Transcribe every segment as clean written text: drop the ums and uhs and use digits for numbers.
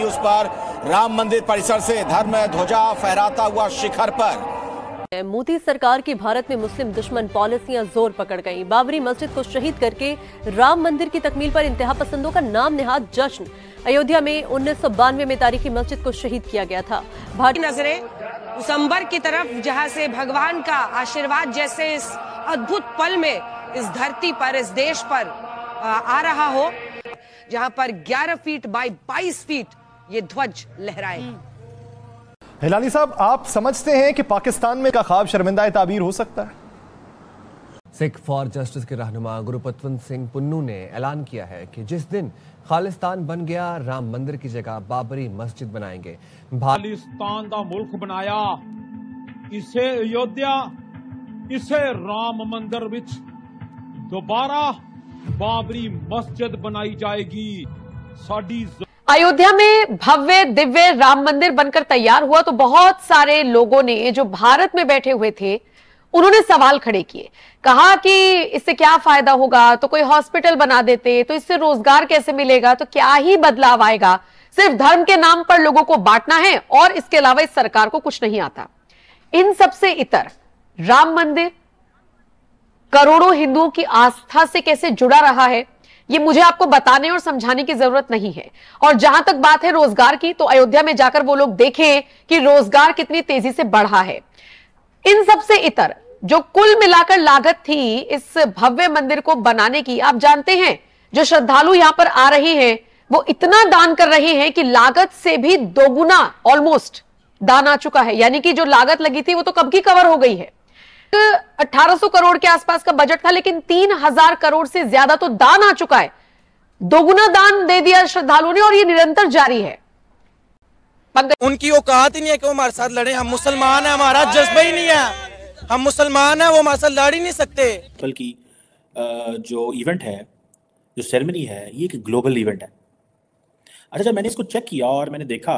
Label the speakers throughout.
Speaker 1: जुलूस पर राम मंदिर परिसर से धर्म ध्वजा फहराता हुआ शिखर पर।
Speaker 2: मोदी सरकार की भारत में मुस्लिम दुश्मन पॉलिसियां जोर पकड़ गई। बाबरी मस्जिद को शहीद करके राम मंदिर की तकमील पर इंतहा पसंदों का नाम नेहाद जश्न। अयोध्या में 1992 में तारीखी मस्जिद को शहीद किया गया था।
Speaker 3: भारतीय नजरें उस अंबर की तरफ जहां से भगवान का आशीर्वाद जैसे इस अद्भुत पल में इस धरती पर, इस देश पर आ रहा हो, जहां पर 11 फीट बाई 22 फीट ये ध्वज लहराए।
Speaker 4: हिलाली साहब, आप समझते हैं कि पाकिस्तान में का ख्वाब शर्मिंदा ताबीर हो सकता है?
Speaker 5: सिख फॉर जस्टिस के रहनुमा गुरपतवंत सिंह पुन्नू ने ऐलान किया है कि जिस दिन खालिस्तान बन गया, राम मंदिर की जगह बाबरी मस्जिद बनाएंगे।
Speaker 6: खालिस्तान दा मुल्क बनाया, इसे अयोध्या, इसे राम मंदिर विच दोबारा बाबरी मस्जिद बनाई जाएगी। साडी
Speaker 7: अयोध्या में भव्य दिव्य राम मंदिर बनकर तैयार हुआ तो बहुत सारे लोगों ने, जो भारत में बैठे हुए थे, उन्होंने सवाल खड़े किए। कहा कि इससे क्या फायदा होगा, तो कोई हॉस्पिटल बना देते तो इससे रोजगार कैसे मिलेगा, तो क्या ही बदलाव आएगा, सिर्फ धर्म के नाम पर लोगों को बांटना है और इसके अलावा इस सरकार को कुछ नहीं आता। इन सबसे इतर राम मंदिर करोड़ों हिंदुओं की आस्था से कैसे जुड़ा रहा है, ये मुझे आपको बताने और समझाने की जरूरत नहीं है। और जहां तक बात है रोजगार की, तो अयोध्या में जाकर वो लोग देखें कि रोजगार कितनी तेजी से बढ़ा है। इन सबसे इतर जो कुल मिलाकर लागत थी इस भव्य मंदिर को बनाने की, आप जानते हैं जो श्रद्धालु यहां पर आ रहे हैं वो इतना दान कर रहे हैं कि लागत से भी दोगुना ऑलमोस्ट दान आ चुका है। यानी कि जो लागत लगी थी वो तो कब की कवर हो गई है। 1800 करोड़ के आसपास का बजट था, लेकिन 3000 करोड़ से ज्यादा तो दान आ चुका है। दोगुना दान दे दिया श्रद्धालुओं ने और ये निरंतर जारी है।
Speaker 8: उनकी औकात ही नहीं है कि वो हमारे साथ लड़े। हम मुसलमान हैं, हमारा जज्बा ही नहीं है। हम मुसलमान हैं, वो हमारे साथ लड़ ही नहीं सकते।
Speaker 9: बल्कि जो इवेंट है, जो सेरेमनी है, ये एक ग्लोबल इवेंट है। अच्छा, जब मैंने इसको चेक किया और मैंने देखा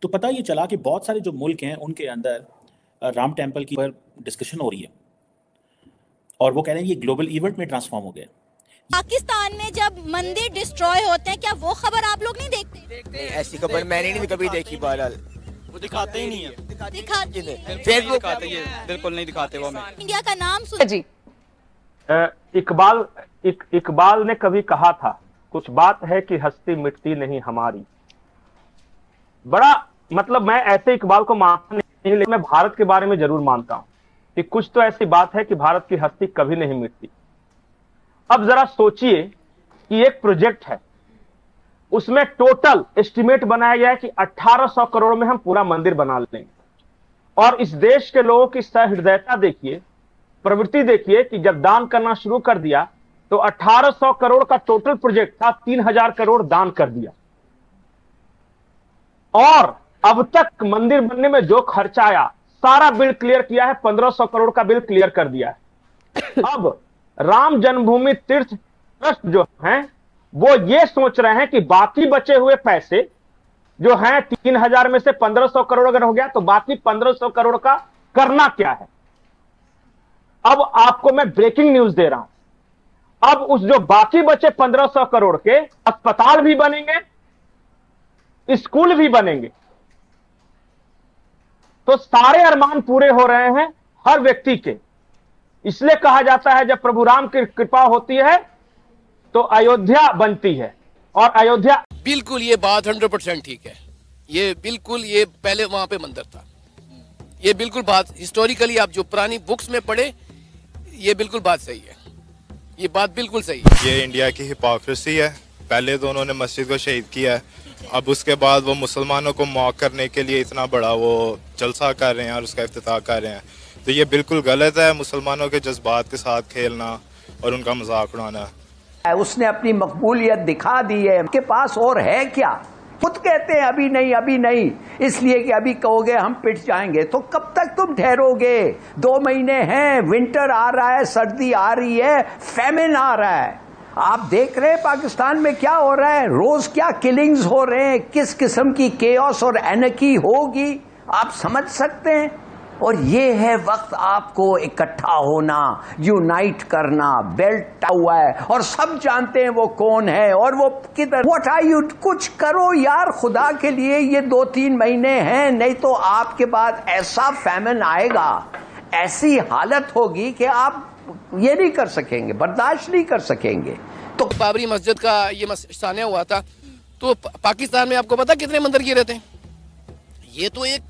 Speaker 9: तो पता ये चला कि बहुत सारे जो मुल्क हैं उनके अंदर राम टेम्पल की पर डिस्कशन हो रही है और वो कह रहे हैं ये ग्लोबल इवेंट में ट्रांसफॉर्म हो गया।
Speaker 10: पाकिस्तान में जब मंदिर डिस्ट्रॉय होते हैं, क्या वो खबर आप लोग नहीं देखते?
Speaker 8: ऐसी खबर मैंने नहीं कभी देखी। बहरहाल वो दिखाते ही नहीं है।
Speaker 10: फेसबुक
Speaker 8: दिखाते हैं, बिल्कुल नहीं दिखाते वो हमें।
Speaker 10: इंडिया का नाम सुन
Speaker 7: जी।
Speaker 11: इकबाल ने कभी कहा था, कुछ बात है कि हस्ती मिटती नहीं हमारी। बड़ा मतलब, मैं ऐसे इकबाल को मानता नहीं, लेकिन मैं भारत के बारे में जरूर मानता हूं कि कुछ तो ऐसी बात है कि भारत की हस्ती कभी नहीं मिटती। अब जरा सोचिए कि एक प्रोजेक्ट है, उसमें टोटल एस्टिमेट बनाया गया है कि 1800 करोड़ में हम पूरा मंदिर बना लेंगे। और इस देश के लोगों की सहृदयता देखिए, प्रवृत्ति देखिए कि जब दान करना शुरू कर दिया तो 1800 करोड़ का टोटल प्रोजेक्ट था, 3000 करोड़ दान कर दिया। और अब तक मंदिर बनने में जो खर्चा आया, सारा बिल क्लियर किया है, 1500 करोड़ का बिल क्लियर कर दिया है। अब राम जन्मभूमि तीर्थ ट्रस्ट जो हैं वो ये सोच रहे हैं कि बाकी बचे हुए पैसे जो हैं 3000 में से 1500 करोड़ अगर हो गया तो बाकी 1500 करोड़ का करना क्या है। अब आपको मैं ब्रेकिंग न्यूज दे रहा हूं। अब उस जो बाकी बचे 1500 करोड़ के अस्पताल भी बनेंगे, स्कूल भी बनेंगे। तो सारे अरमान पूरे हो रहे हैं हर व्यक्ति के। इसलिए कहा जाता है जब प्रभु राम की कृपा होती है तो अयोध्या बनती है। और अयोध्या,
Speaker 12: बिल्कुल ये बात 100% ठीक है। ये बिल्कुल, ये पहले वहां पे मंदिर था। ये बिल्कुल बात हिस्टोरिकली आप जो पुरानी बुक्स में पढ़े, ये बिल्कुल बात सही है। ये बात बिल्कुल सही है।
Speaker 13: ये इंडिया की हिपोक्रेसी है। पहले तो उन्होंने मस्जिद को शहीद किया है, अब उसके बाद वो मुसलमानों को मौक करने के लिए इतना बड़ा वो जलसा कर रहे हैं और उसका इफ्तिताह कर रहे हैं। तो ये बिल्कुल गलत है, मुसलमानों के जज्बात के साथ खेलना और उनका मजाक उड़ाना।
Speaker 14: उसने अपनी मकबूलियत दिखा दी है, उनके पास और है क्या? खुद कहते हैं अभी नहीं, अभी नहीं, इसलिए कि अभी कहोगे हम पिट जाएंगे। तो कब तक तुम ठहरोगे? 2 महीने हैं, विंटर आ रहा है, सर्दी आ रही है, फैमिन आ रहा है। आप देख रहे हैं पाकिस्तान में क्या हो रहा है, रोज क्या किलिंग्स हो रहे हैं, किस किस्म की केओस और एनर्की होगी, आप समझ सकते हैं। और ये है वक्त आपको इकट्ठा होना, यूनाइट करना। बेल्ट हुआ है और सब जानते हैं वो कौन है और वो किधर। व्हाट आर यू, कुछ करो यार खुदा के लिए। ये 2-3 महीने हैं, नहीं तो आपके बाद ऐसा फैमिन आएगा, ऐसी हालत होगी कि आप ये नहीं कर सकेंगे, बर्दाश्त नहीं कर सकेंगे।
Speaker 12: तो बाबरी मस्जिद का ये सानिया हुआ था, तो पाकिस्तान में आपको पता कितने मंदिर गिरे थे? ये तो एक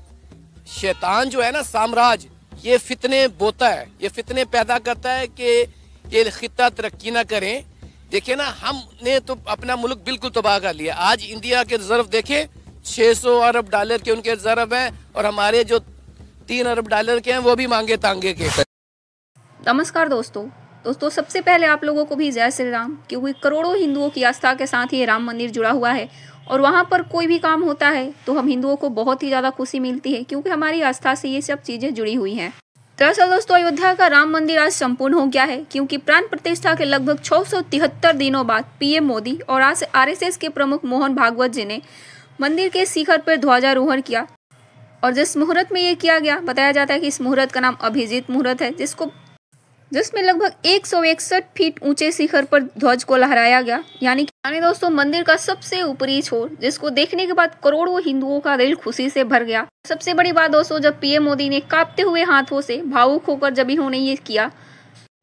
Speaker 12: शैतान जो है ना, साम्राज्य, ये फितने बोता है, ये फितने पैदा करता है कि ये खित्ता तरक्की ना करें। देखिए ना, हमने तो अपना मुल्क बिल्कुल तबाह कर लिया। आज इंडिया के रिजर्व देखे, 600 अरब डॉलर के उनके रिजर्व हैं, और हमारे जो 3 अरब डॉलर के हैं वो भी मांगे तांगे के।
Speaker 15: नमस्कार दोस्तों, सबसे पहले आप लोगों को भी जय श्री राम, क्योंकि करोड़ों हिंदुओं की आस्था के साथ ये राम मंदिर जुड़ा हुआ है और वहाँ पर कोई भी काम होता है तो हम हिंदुओं को बहुत ही ज़्यादा खुशी मिलती है, क्योंकि हमारी आस्था से ये सब चीज़ें जुड़ी हुई हैं। दरअसल दोस्तों, अयोध्या का राम मंदिर आज संपूर्ण हो गया है, क्योंकि प्राण प्रतिष्ठा के लगभग 673 दिनों बाद पीएम मोदी और आरएसएस के प्रमुख मोहन भागवत जी ने मंदिर के शिखर पर ध्वजारोहण किया। और जिस मुहूर्त में ये किया गया, बताया जाता है कि इस मुहूर्त का नाम अभिजीत मुहूर्त है, जिसमें लगभग 161 फीट ऊंचे शिखर पर ध्वज को लहराया गया। यानी दोस्तों, मंदिर का सबसे ऊपरी छोर, जिसको देखने के बाद करोड़ों हिंदुओं का दिल खुशी से भर गया। सबसे बड़ी बात दोस्तों, जब पीएम मोदी ने कांपते हुए हाथों से भावुक होकर जब इन्होंने ये किया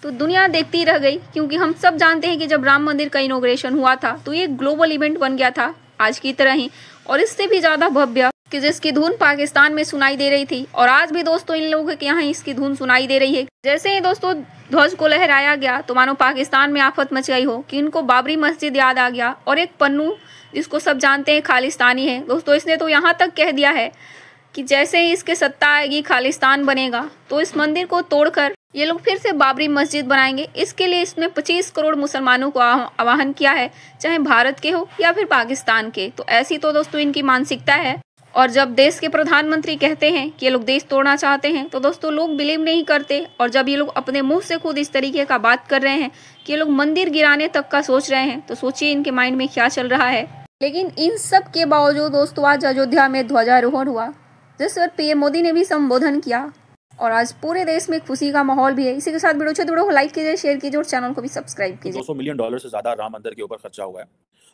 Speaker 15: तो दुनिया देखती रह गई, क्योंकि हम सब जानते हैं कि जब राम मंदिर का इनॉग्रेशन हुआ था तो ये ग्लोबल इवेंट बन गया था आज की तरह ही, और इससे भी ज्यादा भव्य, कि जिसकी धुन पाकिस्तान में सुनाई दे रही थी और आज भी दोस्तों इन लोगों के यहाँ इसकी धुन सुनाई दे रही है। जैसे ही दोस्तों ध्वज को लहराया गया तो मानो पाकिस्तान में आफत मच गई हो, कि इनको बाबरी मस्जिद याद आ गया। और एक पन्नू, जिसको सब जानते हैं खालिस्तानी है दोस्तों, इसने तो यहाँ तक कह दिया है कि जैसे ही इसके सत्ता आएगी, खालिस्तान बनेगा, तो इस मंदिर को तोड़कर ये लोग फिर से बाबरी मस्जिद बनाएंगे। इसके लिए इसने 25 करोड़ मुसलमानों को आह्वान किया है, चाहे भारत के हो या फिर पाकिस्तान के। तो ऐसी तो दोस्तों इनकी मानसिकता है। और जब देश के प्रधानमंत्री कहते हैं कि ये लोग देश तोड़ना चाहते हैं, तो दोस्तों लोग बिलीव नहीं करते। और जब ये लोग अपने मुंह से खुद इस तरीके का बात कर रहे हैं कि ये लोग मंदिर गिराने तक का सोच रहे हैं, तो सोचिए इनके माइंड में क्या चल रहा है। लेकिन इन सब के बावजूद दोस्तों आज अयोध्या में ध्वजारोहण हुआ, जिस पर पीएम मोदी ने भी संबोधन किया, और आज पूरे देश में खुशी का माहौल भी है। इसी के साथ वीडियो को लाइक कीजिए, शेयर कीजिए और चैनल को भी सब्सक्राइब कीजिए।
Speaker 9: $200 मिलियन से ज्यादा राम मंदिर के ऊपर खर्चा हुआ है,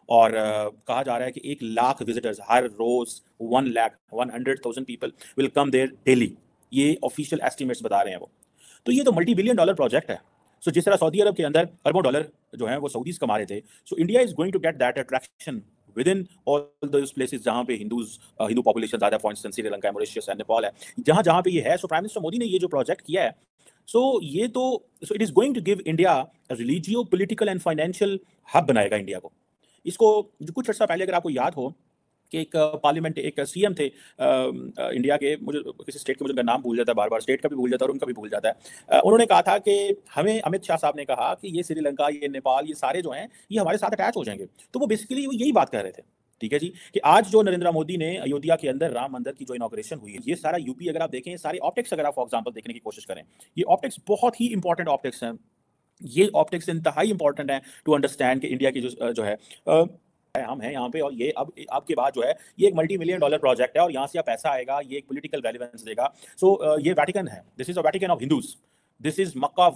Speaker 9: और कहा जा रहा है कि 1 लाख विजिटर्स हर रोज, 100,000 people will come there daily. ये ऑफिशियल एस्टिमेट्स बता रहे हैं वो। तो ये तो $multi-billion प्रोजेक्ट है। सो जिस तरह सऊदी अरब के अंदर अरबों डॉलर जो है वो सऊदीज कमा रहे थे, so India is going to get that attraction within all those places जहाँ पे हिंदू पॉपुलेशन ज़्यादा, for instance Sri Lanka, Mauritius and Nepal है, जहाँ पे ये है। सो प्राइम मिनिस्टर मोदी ने ये जो प्रोजेक्ट किया है, so it is going to give India religious, political and financial hub बनाएगा इंडिया को। इसको जो कुछ अर्सा पहले अगर आपको याद हो कि एक पार्लियामेंट, एक सीएम थे इंडिया के, मुझे किसी स्टेट का मुझे नाम भूल जाता है, बार बार स्टेट का भी भूल जाता है और उनका भी भूल जाता है। उन्होंने कहा था कि हमें, अमित शाह साहब ने कहा कि ये श्रीलंका, ये नेपाल, ये सारे जो हैं ये हमारे साथ अटैच हो जाएंगे। तो वो बेसिकली वो यही बात कर रहे थे, ठीक है जी, कि आज जो नरेंद्र मोदी ने अयोध्या के अंदर राम मंदिर की जो इनॉग्रेशन हुई है, ये सारा यूपी अगर आप देखें, सारे ऑप्टिक्स अगर आप फॉर एग्जाम्पल देखने की कोशिश करें, ये ऑप्टिक्स बहुत ही इंपॉर्टेंट ऑप्टिक्स हैं। ये ऑप्टिक्स इंतहाई इंपॉर्टेंट है टू अंडरस्टैंड कि इंडिया की जो है हम हैं यहाँ पे, और ये अब आपके बाद जो है ये एक $multi-million प्रोजेक्ट है, और यहाँ से पैसा आएगा, ये एक पॉलिटिकल रेलेवेंस देगा। सो ये वेटिकन है, this is a Vatican of Hindus, this is Mecca